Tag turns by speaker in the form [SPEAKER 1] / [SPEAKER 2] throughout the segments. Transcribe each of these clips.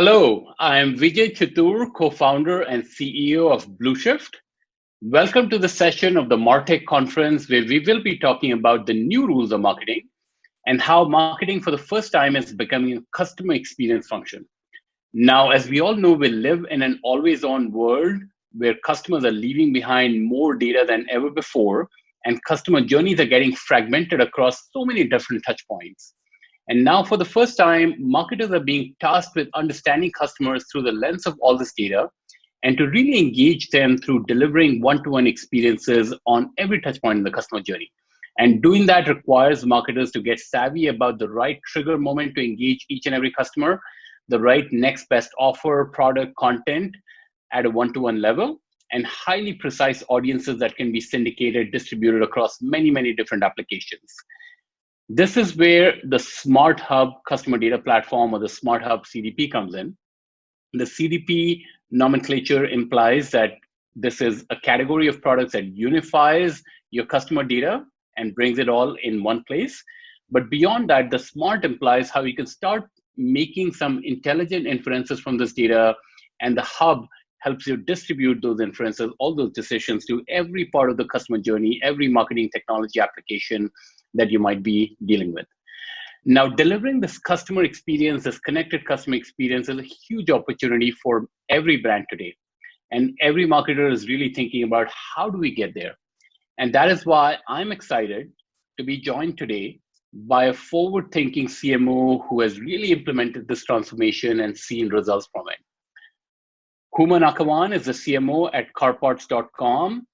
[SPEAKER 1] Hello, I am Vijay Chittur, co-founder and CEO of Blueshift. Welcome to the session of the MarTech conference where we will be talking about the new rules of marketing and how marketing for the first time is becoming a customer experience function. Now, as we all know, we live in an always-on world where customers are leaving behind more data than ever before, and customer journeys are getting fragmented across so many different touch points. And now, for the first time, marketers are being tasked with understanding customers through the lens of all this data and to really engage them through delivering one-to-one experiences on every touch point in the customer journey. And doing that requires marketers to get savvy about the right trigger moment to engage each and every customer, the right next best offer, product, content at a one-to-one level, and highly precise audiences that can be syndicated, distributed across many, many different applications. This is where the Smart Hub customer data platform or the Smart Hub CDP comes in. The CDP nomenclature implies that this is a category of products that unifies your customer data and brings it all in one place. But beyond that, the smart implies how you can start making some intelligent inferences from this data, and the hub helps you distribute those inferences, all those decisions to every part of the customer journey, every marketing technology application that you might be dealing with. Now, delivering this customer experience, this connected customer experience is a huge opportunity for every brand today. And every marketer is really thinking about how do we get there? And that is why I'm excited to be joined today by a forward-thinking CMO who has really implemented this transformation and seen results from it. Human Akawan is the CMO at carparts.com.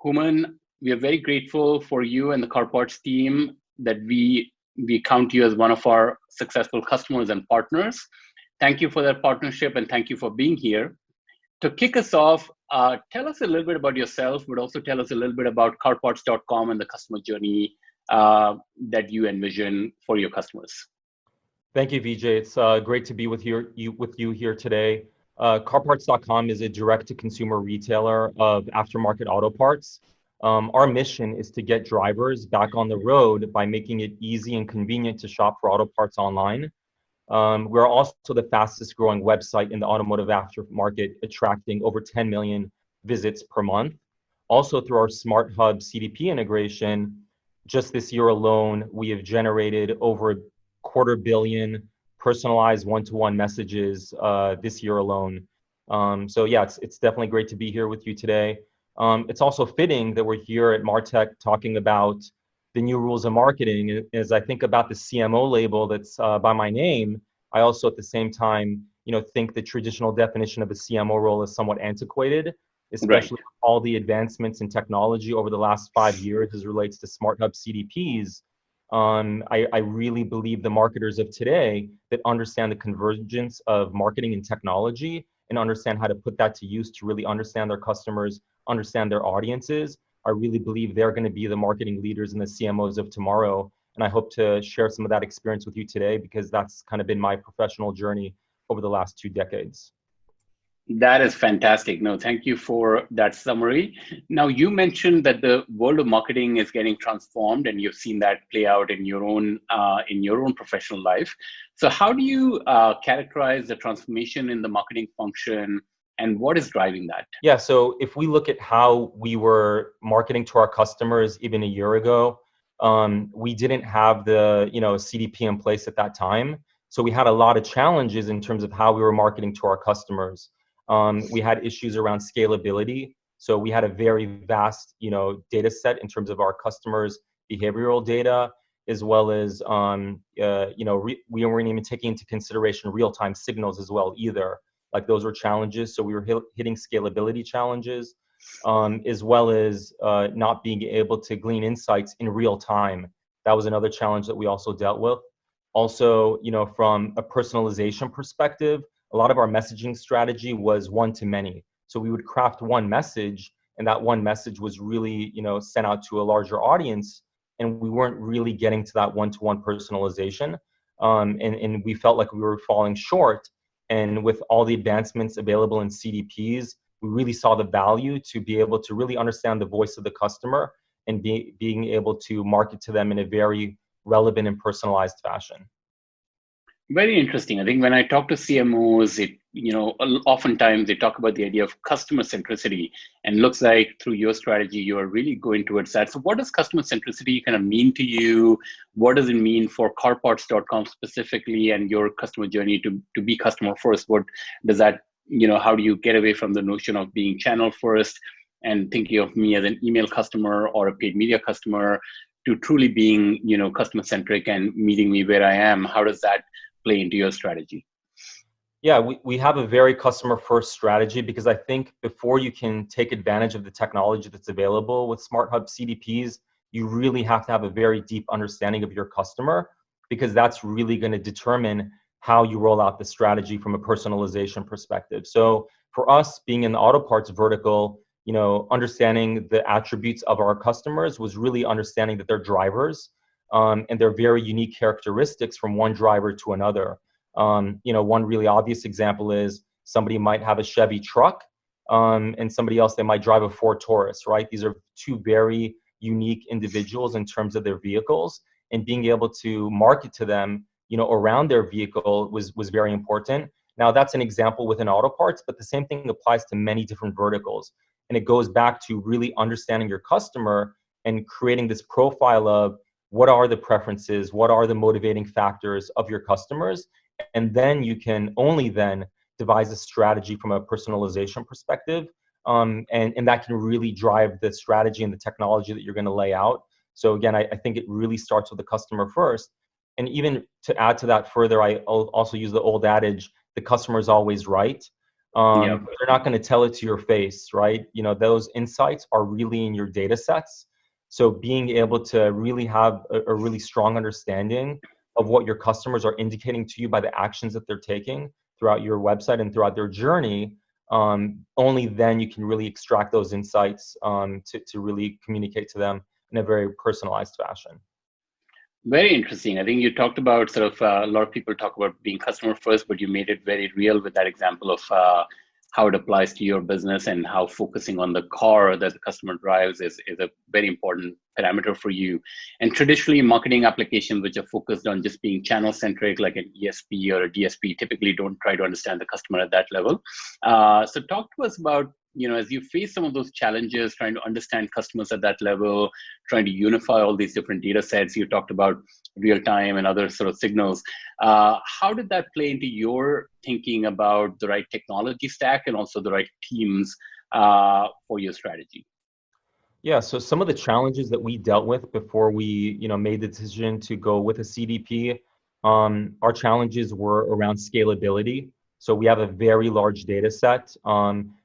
[SPEAKER 1] Human, we are very grateful for you and the CarParts team that we count you as one of our successful customers and partners. Thank you for that partnership and thank you for being here. To kick us off, tell us a little bit about yourself, but also tell us a little bit about carparts.com and the customer journey that you envision for your customers.
[SPEAKER 2] Thank you, Vijay. It's great to be with you here today. Carparts.com is a direct-to-consumer retailer of aftermarket auto parts. Our mission is to get drivers back on the road by making it easy and convenient to shop for auto parts online. We're also the fastest growing website in the automotive aftermarket, attracting over 10 million visits per month. Also through our Smart Hub CDP integration, just this year alone, we have generated over 250 million personalized one-to-one messages this year alone. So yeah, it's definitely great to be here with you today. It's also fitting that we're here at MarTech talking about the new rules of marketing. As I think about the CMO label that's by my name, I also at the same time, think the traditional definition of a CMO role is somewhat antiquated, especially with all the advancements in technology over the last 5 years as relates to Smart Hub CDPs. I really believe the marketers of today that understand the convergence of marketing and technology and understand how to put that to use to really understand their customers, understand their audiences. I really believe they're going to be the marketing leaders and the CMOs of tomorrow. And I hope to share some of that experience with you today because that's kind of been my professional journey over the last 2 decades.
[SPEAKER 1] That is fantastic. No, thank you for that summary. Now, you mentioned that the world of marketing is getting transformed, and you've seen that play out in your own professional life. So, how do you characterize the transformation in the marketing function, and what is driving that?
[SPEAKER 2] Yeah. So, if we look at how we were marketing to our customers even a year ago, we didn't have the CDP in place at that time. So, we had a lot of challenges in terms of how we were marketing to our customers. We had issues around scalability. So we had a very vast, data set in terms of our customers' behavioral data, as well as, we weren't even taking into consideration real-time signals as well either. Like those were challenges. So we were hitting scalability challenges, as well as not being able to glean insights in real time. That was another challenge that we also dealt with. Also, from a personalization perspective, a lot of our messaging strategy was one-to-many. So we would craft one message, and that one message was really, sent out to a larger audience, and we weren't really getting to that one-to-one personalization. And we felt like we were falling short. And with all the advancements available in CDPs, we really saw the value to be able to really understand the voice of the customer and being able to market to them in a very relevant and personalized fashion.
[SPEAKER 1] Very interesting. I think when I talk to CMOs, oftentimes they talk about the idea of customer centricity, and looks like through your strategy, you are really going towards that. So, what does customer centricity kind of mean to you? What does it mean for carparts.com specifically and your customer journey to be customer first? What does that, how do you get away from the notion of being channel first and thinking of me as an email customer or a paid media customer to truly being, customer centric and meeting me where I am? How does that play into your strategy?
[SPEAKER 2] Yeah, we have a very customer first strategy because I think before you can take advantage of the technology that's available with Smart Hub CDPs, you really have to have a very deep understanding of your customer, because that's really going to determine how you roll out the strategy from a personalization perspective. So for us, being in the auto parts vertical, understanding the attributes of our customers was really understanding that they're drivers, and they're very unique characteristics from one driver to another. One really obvious example is somebody might have a Chevy truck, and somebody else, they might drive a Ford Taurus, right? These are two very unique individuals in terms of their vehicles, and being able to market to them, around their vehicle was very important. Now that's an example within auto parts, but the same thing applies to many different verticals. And it goes back to really understanding your customer and creating this profile of what are the preferences, what are the motivating factors of your customers, and then you can only then devise a strategy from a personalization perspective. And that can really drive the strategy and the technology that you're going to lay out. So again, I think it really starts with the customer first. And even to add to that further, I'll also use the old adage, the customer is always right.
[SPEAKER 1] Yeah.
[SPEAKER 2] They're not going to tell it to your face, right? Those insights are really in your data sets. So being able to really have a really strong understanding of what your customers are indicating to you by the actions that they're taking throughout your website and throughout their journey, only then you can really extract those insights to really communicate to them in a very personalized fashion.
[SPEAKER 1] Very interesting. I think you talked about sort of a lot of people talk about being customer first, but you made it very real with that example of how it applies to your business and how focusing on the car that the customer drives is a very important parameter for you. And traditionally, marketing applications which are focused on just being channel centric, like an ESP or a DSP, typically don't try to understand the customer at that level. So talk to us about, as you face some of those challenges, trying to understand customers at that level, trying to unify all these different data sets. You talked about real time and other sort of signals. How did that play into your thinking about the right technology stack and also the right teams for your strategy?
[SPEAKER 2] Yeah, so some of the challenges that we dealt with before we, made the decision to go with a CDP, our challenges were around scalability. So we have a very large data set.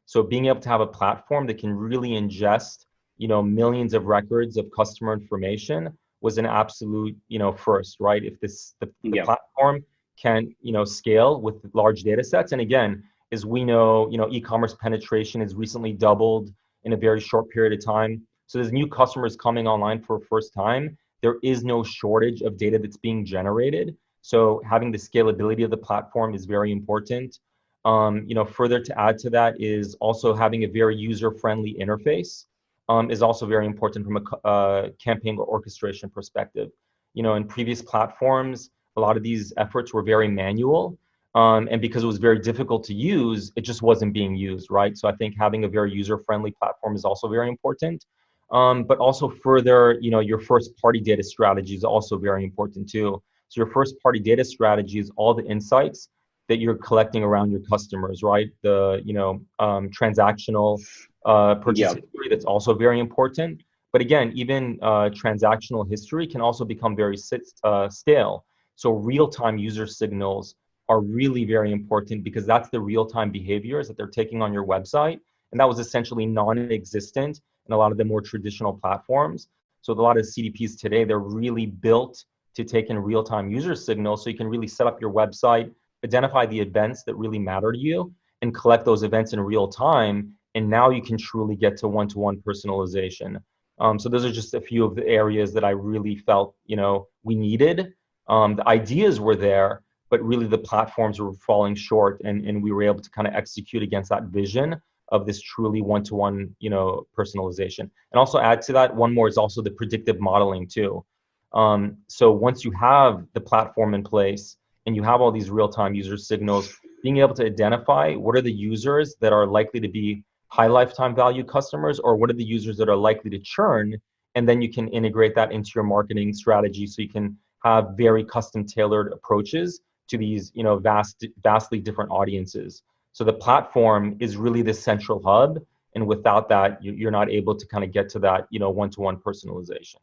[SPEAKER 2] So being able to have a platform that can really ingest, millions of records of customer information was an absolute, first, right? If the
[SPEAKER 1] Yeah.
[SPEAKER 2] platform can, scale with large data sets. And again, as we know, e-commerce penetration has recently doubled in a very short period of time. So there's new customers coming online for the first time. There is no shortage of data that's being generated. So having the scalability of the platform is very important. Further to add to that is also having a very user-friendly interface is also very important from a campaign or orchestration perspective. In previous platforms, a lot of these efforts were very manual. And because it was very difficult to use, it just wasn't being used, right? So I think having a very user-friendly platform is also very important. But also further, your first party data strategy is also very important too. So your first party data strategy is all the insights that you're collecting around your customers, right? The, transactional purchase history, that's also very important. But again, even transactional history can also become very stale. So real-time user signals are really very important because that's the real-time behaviors that they're taking on your website. And that was essentially non-existent in a lot of the more traditional platforms. So a lot of CDPs today, they're really built to take in real-time user signals so you can really set up your website, identify the events that really matter to you, and collect those events in real time. And now you can truly get to one-to-one personalization. So those are just a few of the areas that I really felt, we needed. The ideas were there, but really the platforms were falling short, and we were able to kind of execute against that vision of this truly one-to-one, personalization. And also add to that, one more is also the predictive modeling too. So once you have the platform in place and you have all these real-time user signals, being able to identify what are the users that are likely to be high lifetime value customers, or what are the users that are likely to churn, and then you can integrate that into your marketing strategy so you can have very custom tailored approaches to these, vastly different audiences. So the platform is really the central hub, and without that, you're not able to kind of get to that, one-to-one personalization.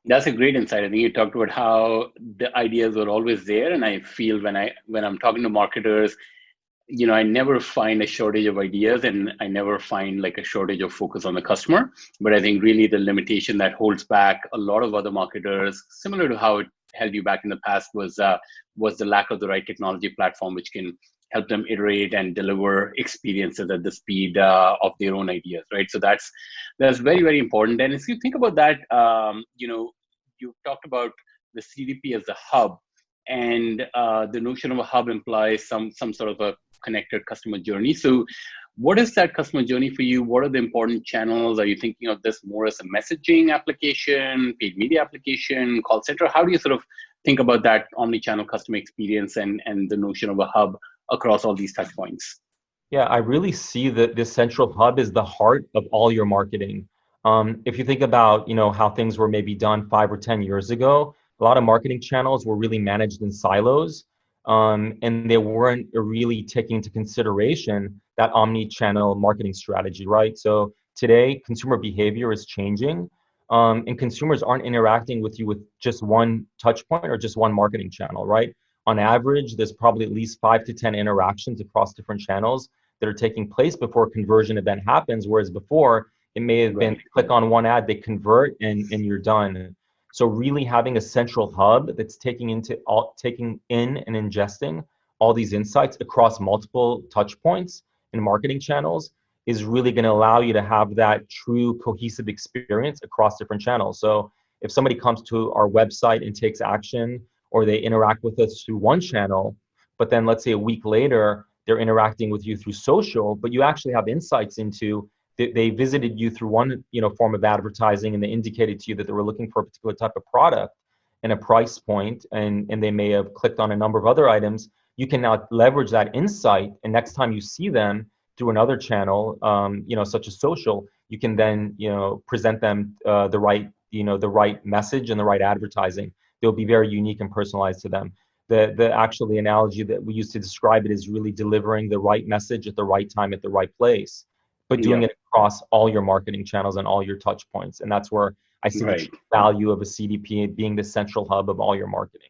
[SPEAKER 1] That's a great insight. I think you talked about how the ideas were always there, and I feel when I'm talking to marketers, I never find a shortage of ideas, and I never find like a shortage of focus on the customer. But I think really the limitation that holds back a lot of other marketers, similar to how it held you back in the past, was the lack of the right technology platform, which can help them iterate and deliver experiences at the speed of their own ideas, right? So that's very, very important. And if you think about that, you talked about the CDP as the hub, and the notion of a hub implies some sort of a connected customer journey. So what is that customer journey for you? What are the important channels? Are you thinking of this more as a messaging application, paid media application, call center? How do you sort of think about that omni-channel customer experience and the notion of a hub across all these touch points?
[SPEAKER 2] Yeah, I really see that this central hub is the heart of all your marketing. If you think about, how things were maybe done 5 or 10 years ago, a lot of marketing channels were really managed in silos, and they weren't really taking into consideration that omni-channel marketing strategy, right? So today, consumer behavior is changing, and consumers aren't interacting with you with just one touch point or just one marketing channel, right? On average, there's probably at least 5 to 10 interactions across different channels that are taking place before a conversion event happens, whereas before, it may have been click on one ad, they convert, and you're done. So really having a central hub that's taking in and ingesting all these insights across multiple touch points and marketing channels is really going to allow you to have that true cohesive experience across different channels. So if somebody comes to our website and takes action, or they interact with us through one channel, but then let's say a week later, they're interacting with you through social, but you actually have insights into they visited you through one form of advertising, and they indicated to you that they were looking for a particular type of product and a price point, and they may have clicked on a number of other items. You can now leverage that insight, and next time you see them through another channel, such as social, you can then present them the right message and the right advertising. They'll be very unique and personalized to them. The analogy that we use to describe it is really delivering the right message at the right time at the right place, but doing it across all your marketing channels and all your touch points. And that's where I see the true value of a CDP being the central hub of all your marketing.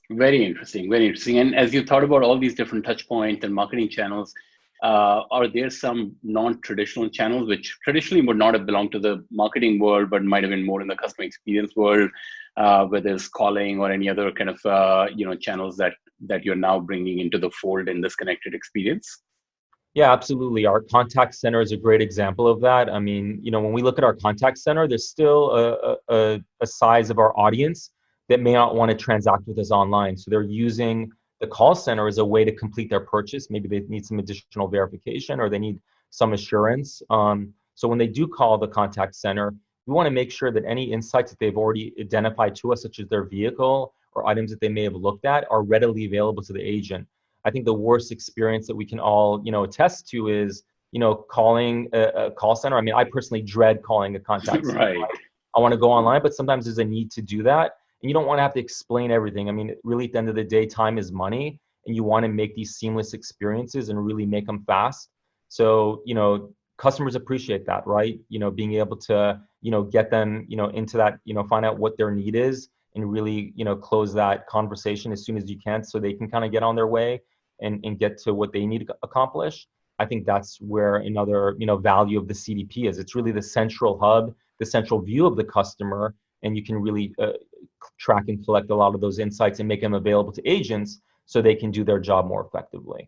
[SPEAKER 1] Very interesting, very interesting. And as you thought about all these different touch points and marketing channels, are there some non-traditional channels which traditionally would not have belonged to the marketing world, but might have been more in the customer experience world, whether it's calling or any other kind of channels that you're now bringing into the fold in this connected experience?
[SPEAKER 2] Yeah, absolutely. Our contact center is a great example of that. I mean, when we look at our contact center, there's still a size of our audience that may not want to transact with us online. So they're using the call center as a way to complete their purchase. Maybe they need some additional verification, or they need some assurance. So when they do call the contact center, we want to make sure that any insights that they've already identified to us, such as their vehicle or items that they may have looked at, are readily available to the agent. I think the worst experience that we can all, attest to is, calling a call center. I mean, I personally dread calling a contact center.
[SPEAKER 1] Right.
[SPEAKER 2] I want to go online, but sometimes there's a need to do that. And you don't want to have to explain everything. I mean, really, at the end of the day, time is money, and you want to make these seamless experiences and really make them fast. So, customers appreciate that, right? Being able to, get them, into that, find out what their need is, and really, close that conversation as soon as you can, so they can kind of get on their way and get to what they need to accomplish. I think that's where another, value of the CDP is. It's really the central hub, the central view of the customer, and you can really track and collect a lot of those insights and make them available to agents so they can do their job more effectively.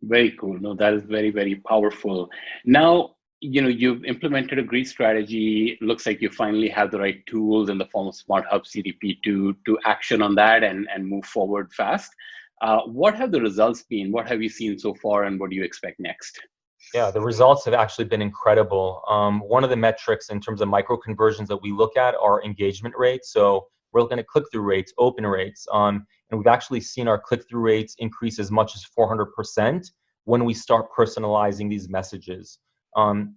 [SPEAKER 1] Very cool. No, that is very, very powerful. Now, you've implemented a great strategy. Looks like you finally have the right tools in the form of Smart Hub CDP to action on that and move forward fast. What have the results been? What have you seen so far, and what do you expect next?
[SPEAKER 2] Yeah, the results have actually been incredible. One of the metrics in terms of micro conversions that we look at are engagement rates. So We're looking at click-through rates, open rates, and we've actually seen our click-through rates increase as much as 400% when we start personalizing these messages.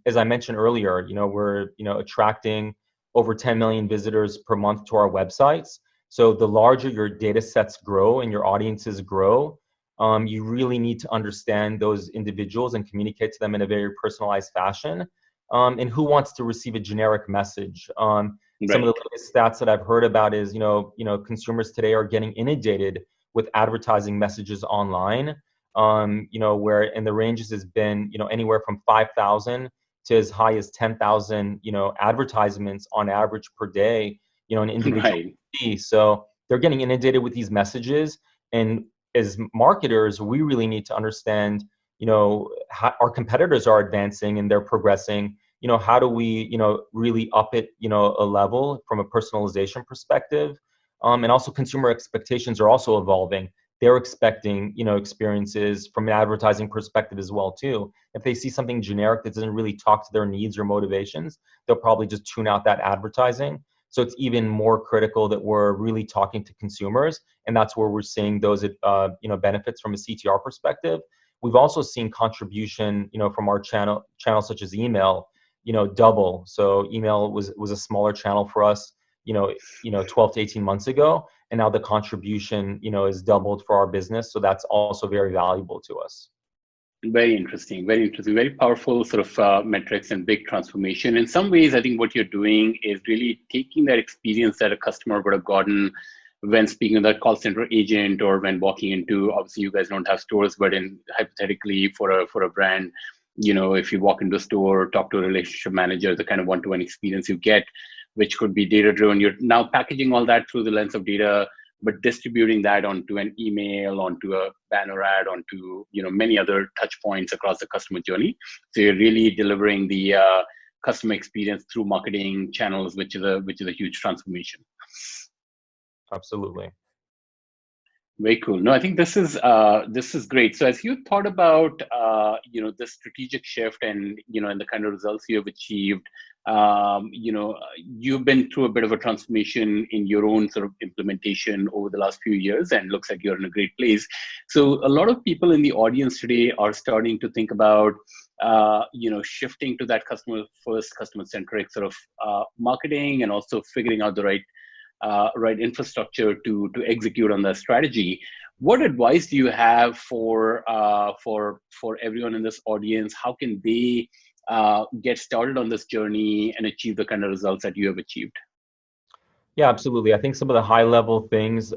[SPEAKER 2] As I mentioned earlier, we're attracting over 10 million visitors per month to our websites. So the larger your data sets grow and your audiences grow, you really need to understand those individuals and communicate to them in a very personalized fashion. And who wants to receive a generic message? Some of the latest stats that I've heard about is, consumers today are getting inundated with advertising messages online, where in the ranges has been, anywhere from 5,000 to as high as 10,000, advertisements on average per day, an individual. Right. So they're getting inundated with these messages. And as marketers, we really need to understand, how our competitors are advancing and they're progressing. How do we, really up it, a level from a personalization perspective? And also consumer expectations are also evolving. They're expecting, experiences from an advertising perspective as well, too. If they see something generic that doesn't really talk to their needs or motivations, they'll probably just tune out that advertising. So it's even more critical that we're really talking to consumers. And that's where we're seeing those, benefits from a CTR perspective. We've also seen contribution, from our channels such as email, double. So email was a smaller channel for us, 12 to 18 months ago. And now the contribution, is doubled for our business. So that's also very valuable to us.
[SPEAKER 1] Very interesting, very powerful sort of metrics and big transformation. In some ways, I think what you're doing is really taking that experience that a customer would have gotten when speaking with that call center agent or when walking into, obviously you guys don't have stores, but in hypothetically for a brand, if you walk into a store, talk to a relationship manager, the kind of one-to-one experience you get, which could be data-driven. You're now packaging all that through the lens of data, but distributing that onto an email, onto a banner ad, onto many other touch points across the customer journey. So you're really delivering the customer experience through marketing channels, which is a huge transformation.
[SPEAKER 2] Absolutely.
[SPEAKER 1] Very cool. No, I think this is great. So as you thought about the strategic shift and and the kind of results you have achieved, you've been through a bit of a transformation in your own sort of implementation over the last few years, and looks like you're in a great place. So a lot of people in the audience today are starting to think about shifting to that customer first, customer centric sort of marketing, and also figuring out the right infrastructure to execute on that strategy. What advice do you have for everyone in this audience? How can they get started on this journey and achieve the kind of results that you have achieved?
[SPEAKER 2] Yeah, absolutely. I think some of the high level things,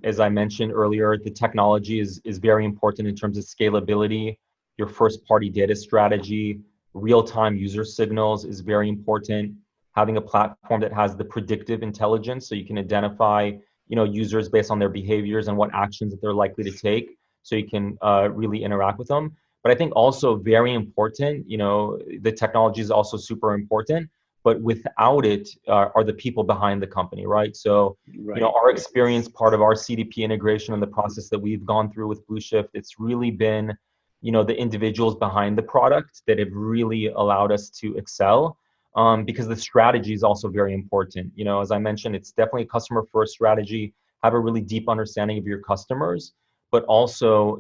[SPEAKER 2] as I mentioned earlier, the technology is very important in terms of scalability. Your first party data strategy, real-time user signals is very important. Having a platform that has the predictive intelligence, so you can identify, users based on their behaviors and what actions that they're likely to take, so you can really interact with them. But I think also very important, the technology is also super important, but without it are the people behind the company, right? So, our experience, part of our CDP integration and the process that we've gone through with BlueShift, it's really been, the individuals behind the product that have really allowed us to excel. Because the strategy is also very important. As I mentioned, it's definitely a customer first strategy, have a really deep understanding of your customers, but also,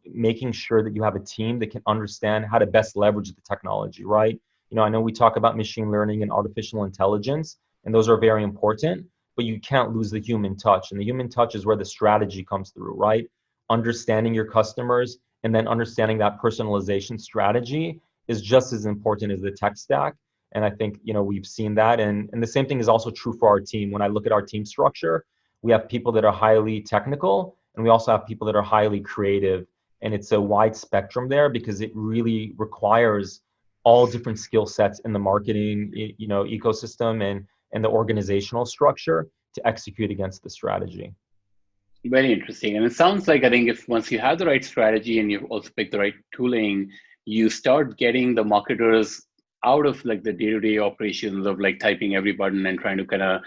[SPEAKER 2] making sure that you have a team that can understand how to best leverage the technology, right? I know we talk about machine learning and artificial intelligence, and those are very important, but you can't lose the human touch. And the human touch is where the strategy comes through, right? Understanding your customers and then understanding that personalization strategy is just as important as the tech stack. And I think, we've seen that. And the same thing is also true for our team. When I look at our team structure, we have people that are highly technical, and we also have people that are highly creative. And it's a wide spectrum there because it really requires all different skill sets in the marketing, ecosystem and the organizational structure to execute against the strategy.
[SPEAKER 1] Very interesting. And it sounds like, I think if once you have the right strategy and you also pick the right tooling, you start getting the marketers out of like the day-to-day operations of like typing every button and trying to kind of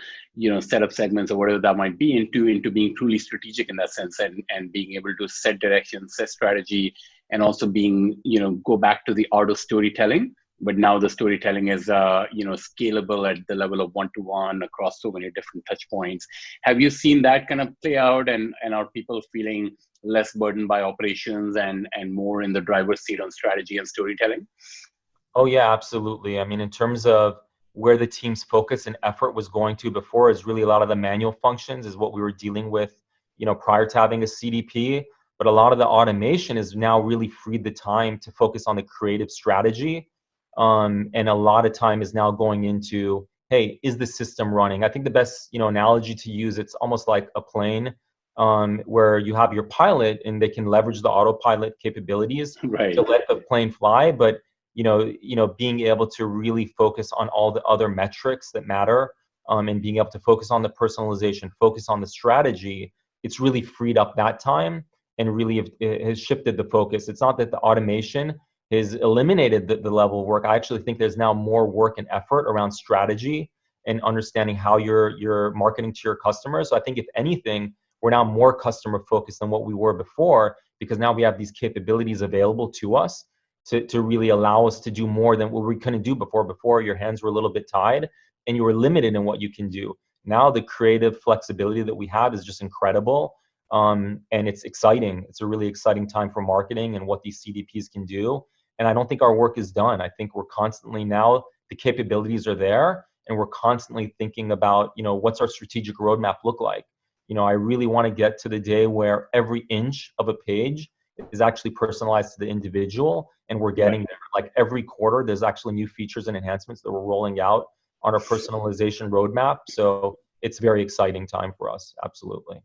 [SPEAKER 1] set up segments or whatever that might be into being truly strategic in that sense, and being able to set direction, set strategy, and also being go back to the art of storytelling, but now the storytelling is scalable at the level of one-to-one across so many different touch points. Have you seen that kind of play out, and are people feeling less burdened by operations and more in the driver's seat on strategy and storytelling?
[SPEAKER 2] Oh yeah, absolutely. I mean, in terms of where the team's focus and effort was going to before is really a lot of the manual functions is what we were dealing with, prior to having a CDP. But a lot of the automation is now really freed the time to focus on the creative strategy. And a lot of time is now going into, hey, is the system running? I think the best, analogy to use, it's almost like a plane, where you have your pilot and they can leverage the autopilot capabilities to
[SPEAKER 1] Right.
[SPEAKER 2] let the plane fly. But being able to really focus on all the other metrics that matter, and being able to focus on the personalization, focus on the strategy, it's really freed up that time and really it has shifted the focus. It's not that the automation has eliminated the level of work. I actually think there's now more work and effort around strategy and understanding how you're marketing to your customers. So I think if anything, we're now more customer focused than what we were before, because now we have these capabilities available to us to really allow us to do more than what we couldn't do before. Before, your hands were a little bit tied and you were limited in what you can do. Now the creative flexibility that we have is just incredible. And it's exciting. It's a really exciting time for marketing and what these CDPs can do. And I don't think our work is done. I think we're constantly, now the capabilities are there and we're constantly thinking about, what's our strategic roadmap look like? I really want to get to the day where every inch of a page is actually personalized to the individual, and we're getting there. Like every quarter, there's actually new features and enhancements that we're rolling out on our personalization roadmap. So it's a very exciting time for us. Absolutely.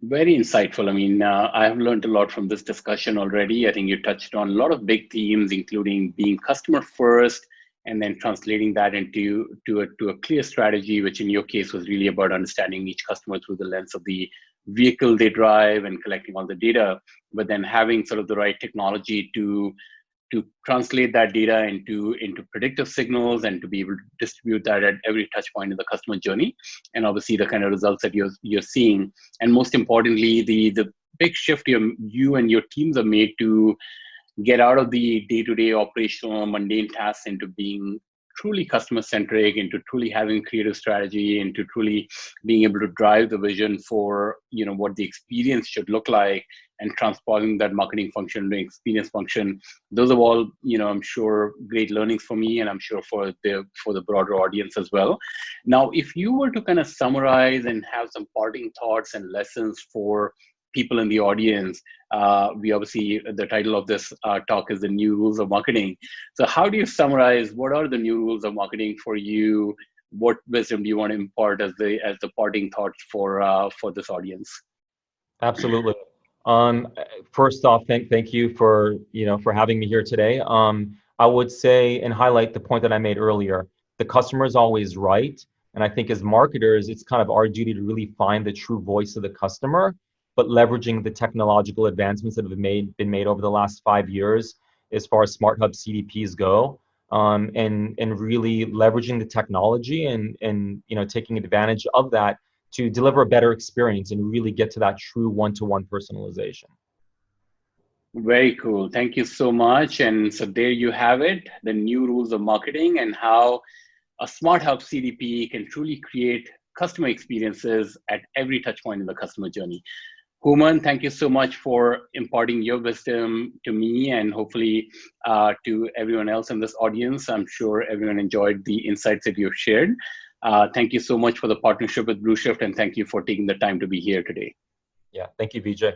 [SPEAKER 1] Very insightful. I mean, I've learned a lot from this discussion already. I think you touched on a lot of big themes, including being customer first, and then translating that into a clear strategy, which in your case was really about understanding each customer through the lens of the vehicle they drive and collecting all the data, but then having sort of the right technology to translate that data into predictive signals and to be able to distribute that at every touch point in the customer journey, and obviously the kind of results that you're seeing, and most importantly the big shift you and your teams have made to get out of the day-to-day operational mundane tasks into being truly customer-centric, into truly having creative strategy, into truly being able to drive the vision for what the experience should look like, and transforming that marketing function to experience function. Those are all, I'm sure, great learnings for me, and I'm sure for the broader audience as well. Now, if you were to kind of summarize and have some parting thoughts and lessons for people in the audience, we obviously, the title of this talk is the new rules of marketing. So how do you summarize what are the new rules of marketing for you? What wisdom do you want to impart as the parting thoughts for this audience?
[SPEAKER 2] Absolutely. First off, thank you for having me here today. I would say and highlight the point that I made earlier. The customer is always right, and I think as marketers, it's kind of our duty to really find the true voice of the customer, but leveraging the technological advancements that have been made over the last 5 years as far as Smart Hub CDPs go, and really leveraging the technology and taking advantage of that to deliver a better experience and really get to that true one-to-one personalization.
[SPEAKER 1] Very cool. Thank you so much. And so there you have it, the new rules of marketing and how a Smart Hub CDP can truly create customer experiences at every touch point in the customer journey. Hooman, thank you so much for imparting your wisdom to me and hopefully to everyone else in this audience. I'm sure everyone enjoyed the insights that you've shared. Thank you so much for the partnership with Blue Shift, and thank you for taking the time to be here today.
[SPEAKER 2] Yeah, thank you, Vijay.